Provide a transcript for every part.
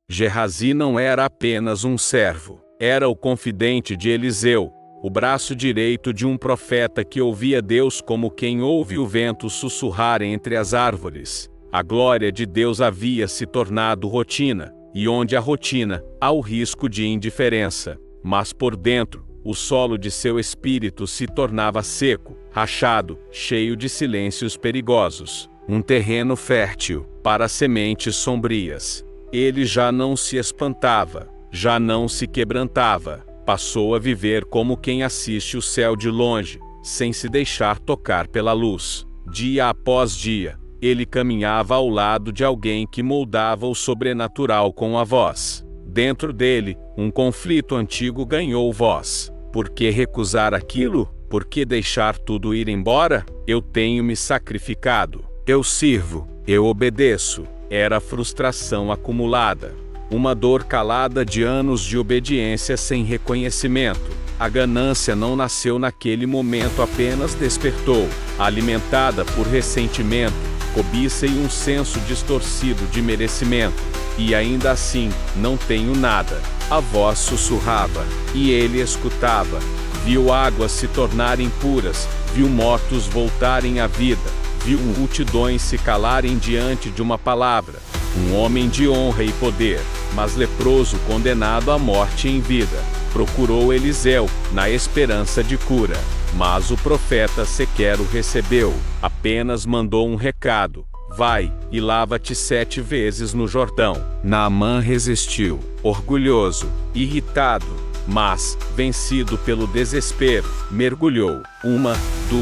Gehazi não era apenas um servo, era o confidente de Eliseu, o braço direito de um profeta que ouvia Deus como quem ouve o vento sussurrar entre as árvores. A glória de Deus havia se tornado rotina, e onde há rotina, há o risco de indiferença. Mas por dentro, o solo de seu espírito se tornava seco, rachado, cheio de silêncios perigosos. Um terreno fértil para sementes sombrias. Ele já não se espantava, já não se quebrantava. Passou a viver como quem assiste o céu de longe, sem se deixar tocar pela luz. Dia após dia, ele caminhava ao lado de alguém que moldava o sobrenatural com a voz. Dentro dele, um conflito antigo ganhou voz. Por que recusar aquilo? Por que deixar tudo ir embora? Eu tenho me sacrificado. Eu sirvo. Eu obedeço. Era frustração acumulada. Uma dor calada de anos de obediência sem reconhecimento. A ganância não nasceu naquele momento, apenas despertou, alimentada por ressentimento, cobiça e um senso distorcido de merecimento. E ainda assim, não tenho nada. A voz sussurrava, e ele escutava. Viu águas se tornarem puras, viu mortos voltarem à vida, viu multidões se calarem diante de uma palavra. Um homem de honra e poder, mas leproso condenado à morte em vida. Procurou Eliseu, na esperança de cura. Mas o profeta sequer o recebeu, apenas mandou um recado. Vai, e lava-te 7 vezes no Jordão. Naamã resistiu, orgulhoso, irritado, mas, vencido pelo desespero, mergulhou 1,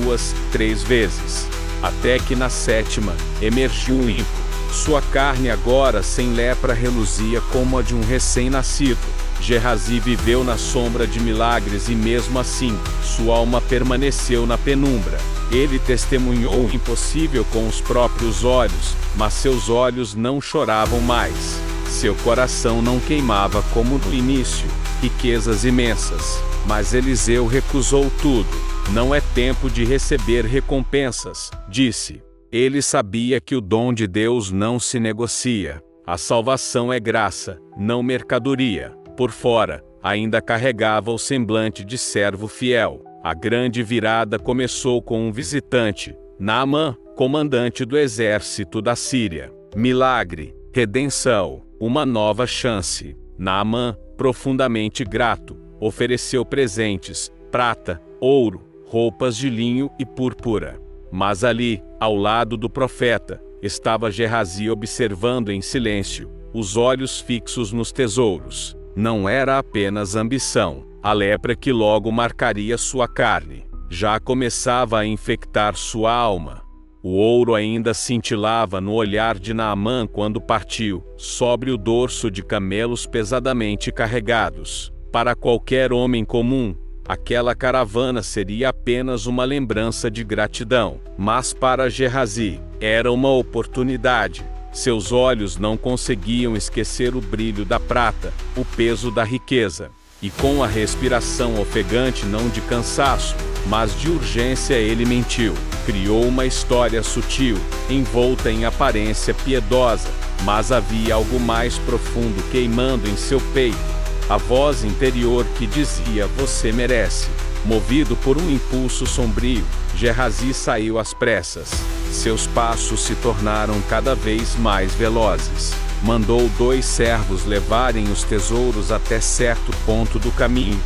2, 3 vezes. Até que na 7ª, emergiu limpo. Sua carne agora sem lepra reluzia como a de um recém-nascido. Gehazi viveu na sombra de milagres e mesmo assim, sua alma permaneceu na penumbra. Ele testemunhou o impossível com os próprios olhos, mas seus olhos não choravam mais. Seu coração não queimava como no início. Riquezas imensas. Mas Eliseu recusou tudo. Não é tempo de receber recompensas, disse. Ele sabia que o dom de Deus não se negocia. A salvação é graça, não mercadoria. Por fora, ainda carregava o semblante de servo fiel. A grande virada começou com um visitante, Naamã, comandante do exército da Síria. Milagre, redenção, uma nova chance. Naamã, profundamente grato, ofereceu presentes, prata, ouro, roupas de linho e púrpura. Mas ali, ao lado do profeta, estava Gehazi observando em silêncio, os olhos fixos nos tesouros. Não era apenas ambição, a lepra que logo marcaria sua carne. Já começava a infectar sua alma. O ouro ainda cintilava no olhar de Naamã quando partiu, sobre o dorso de camelos pesadamente carregados. Para qualquer homem comum, aquela caravana seria apenas uma lembrança de gratidão. Mas para Gehazi, era uma oportunidade. Seus olhos não conseguiam esquecer o brilho da prata, o peso da riqueza. E com a respiração ofegante não de cansaço, mas de urgência ele mentiu. Criou uma história sutil, envolta em aparência piedosa, mas havia algo mais profundo queimando em seu peito. A voz interior que dizia: você merece. Movido por um impulso sombrio, Gehazi saiu às pressas. Seus passos se tornaram cada vez mais velozes. Mandou 2 servos levarem os tesouros até certo ponto do caminho.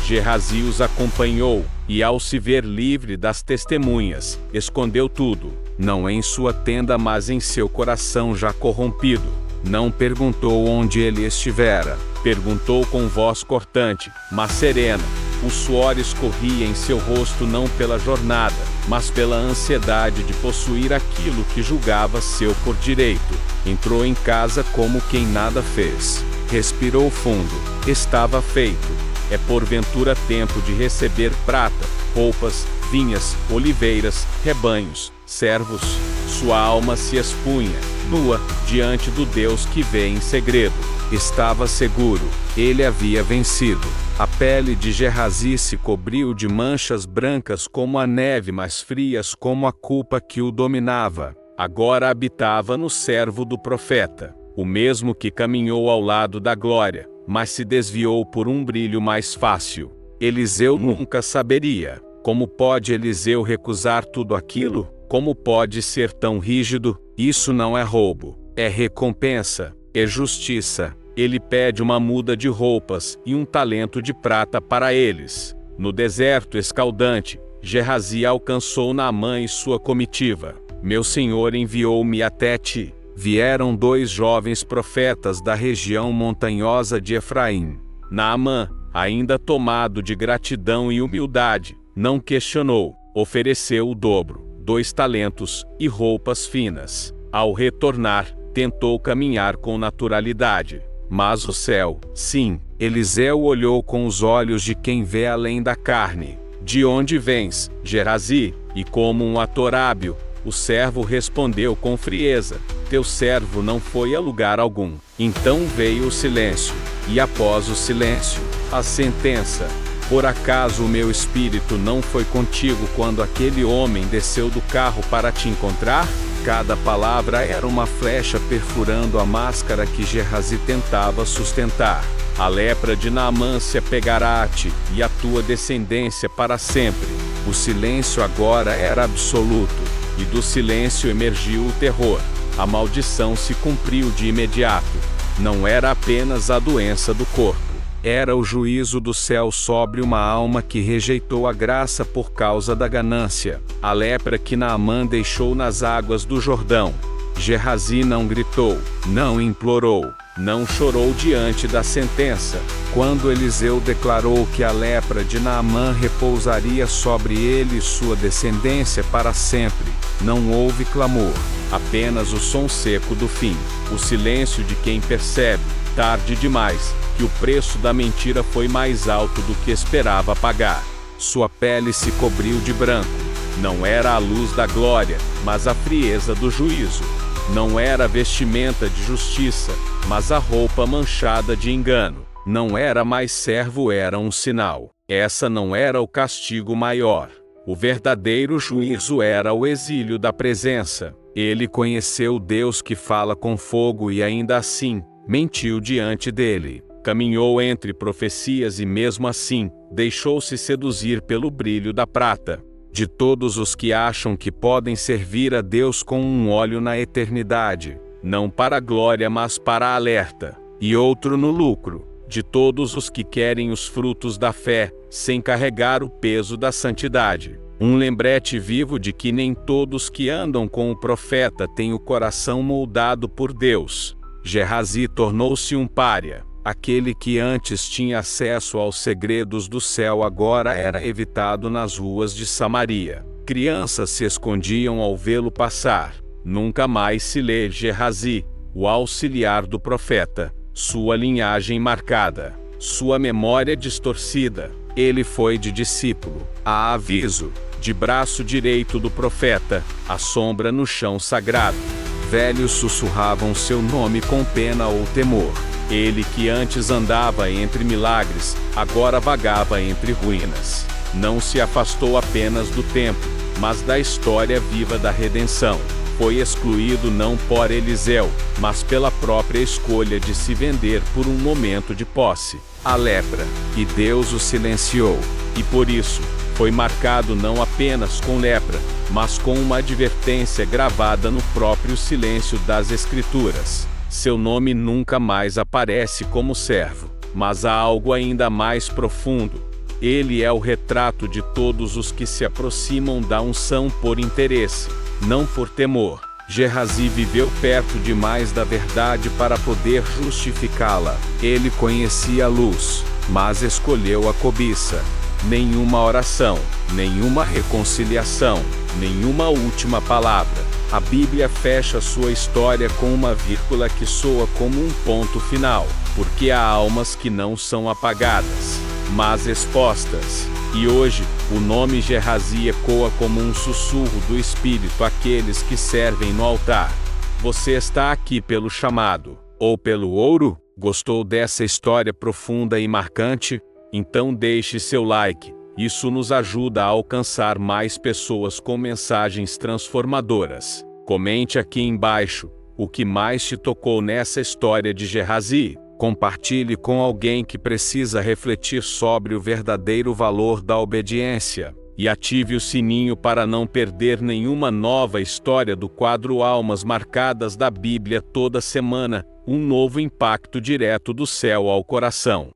Gehazi os acompanhou, e ao se ver livre das testemunhas, escondeu tudo, não em sua tenda mas em seu coração já corrompido. Não perguntou onde ele estivera, perguntou com voz cortante, mas serena. O suor escorria em seu rosto não pela jornada, mas pela ansiedade de possuir aquilo que julgava seu por direito. Entrou em casa como quem nada fez. Respirou fundo. Estava feito. É porventura tempo de receber prata, roupas, vinhas, oliveiras, rebanhos, servos. Sua alma se expunha, nua, diante do Deus que vê em segredo. Estava seguro. Ele havia vencido. A pele de Gehazi se cobriu de manchas brancas como a neve, mas frias como a culpa que o dominava. Agora habitava no servo do profeta. o mesmo que caminhou ao lado da glória, mas se desviou por um brilho mais fácil. Eliseu nunca saberia. Como pode Eliseu recusar tudo aquilo? Como pode ser tão rígido? Isso não é roubo, é recompensa, é justiça. Ele pede uma muda de roupas e um talento de prata para eles. No deserto escaldante, Gehazi alcançou Naamã e sua comitiva. Meu senhor enviou-me até ti. Vieram 2 jovens profetas da região montanhosa de Efraim. Naamã, ainda tomado de gratidão e humildade, não questionou, ofereceu o dobro, 2 talentos e roupas finas. Ao retornar, tentou caminhar com naturalidade. Mas o céu, sim, Eliseu olhou com os olhos de quem vê além da carne. De onde vens, Gehazi? E como um ator hábil, o servo respondeu com frieza: teu servo não foi a lugar algum. Então veio o silêncio, e após o silêncio, a sentença: por acaso o meu espírito não foi contigo quando aquele homem desceu do carro para te encontrar? Cada palavra era uma flecha perfurando a máscara que Gehazi tentava sustentar. A lepra de Naamã se apegará a ti e à tua descendência para sempre. O silêncio agora era absoluto, e do silêncio emergiu o terror. A maldição se cumpriu de imediato. Não era apenas a doença do corpo. Era o juízo do céu sobre uma alma que rejeitou a graça por causa da ganância. A lepra que Naamã deixou nas águas do Jordão. Gehazi não gritou, não implorou, não chorou diante da sentença. Quando Eliseu declarou que a lepra de Naamã repousaria sobre ele e sua descendência para sempre, não houve clamor, apenas o som seco do fim. O silêncio de quem percebe, tarde demais, que o preço da mentira foi mais alto do que esperava pagar. Sua pele se cobriu de branco. Não era a luz da glória, mas a frieza do juízo. Não era a vestimenta de justiça, mas a roupa manchada de engano. Não era mais servo, era um sinal. Essa não era o castigo maior. O verdadeiro juízo era o exílio da presença. Ele conheceu Deus que fala com fogo e ainda assim, mentiu diante dele. Caminhou entre profecias e mesmo assim, deixou-se seduzir pelo brilho da prata. De todos os que acham que podem servir a Deus com um óleo na eternidade, não para a glória mas para a alerta, e outro no lucro. De todos os que querem os frutos da fé, sem carregar o peso da santidade. Um lembrete vivo de que nem todos que andam com o profeta têm o coração moldado por Deus. Gehazi tornou-se um pária. Aquele que antes tinha acesso aos segredos do céu agora era evitado nas ruas de Samaria. Crianças se escondiam ao vê-lo passar. Nunca mais se lê Gehazi, o auxiliar do profeta, sua linhagem marcada, sua memória distorcida. Ele foi de discípulo, a aviso, de braço direito do profeta, a sombra no chão sagrado. Velhos sussurravam seu nome com pena ou temor. Ele que antes andava entre milagres, agora vagava entre ruínas. Não se afastou apenas do tempo, mas da história viva da redenção. Foi excluído não por Eliseu, mas pela própria escolha de se vender por um momento de posse, a lepra, e Deus o silenciou. E por isso, foi marcado não apenas com lepra, mas com uma advertência gravada no próprio silêncio das Escrituras. Seu nome nunca mais aparece como servo, mas há algo ainda mais profundo. Ele é o retrato de todos os que se aproximam da unção por interesse, não por temor. Gehazi viveu perto demais da verdade para poder justificá-la. Ele conhecia a luz, mas escolheu a cobiça. Nenhuma oração, nenhuma reconciliação, nenhuma última palavra. A Bíblia fecha sua história com uma vírgula que soa como um ponto final, porque há almas que não são apagadas, mas expostas. E hoje, o nome Gehazi ecoa como um sussurro do Espírito àqueles que servem no altar. Você está aqui pelo chamado, ou pelo ouro? Gostou dessa história profunda e marcante? Então deixe seu like. Isso nos ajuda a alcançar mais pessoas com mensagens transformadoras. Comente aqui embaixo: O que mais te tocou nessa história de Gehazi? Compartilhe com alguém que precisa refletir sobre o verdadeiro valor da obediência. E ative o sininho para não perder nenhuma nova história do quadro Almas Marcadas da Bíblia toda semana, um novo impacto direto do céu ao coração.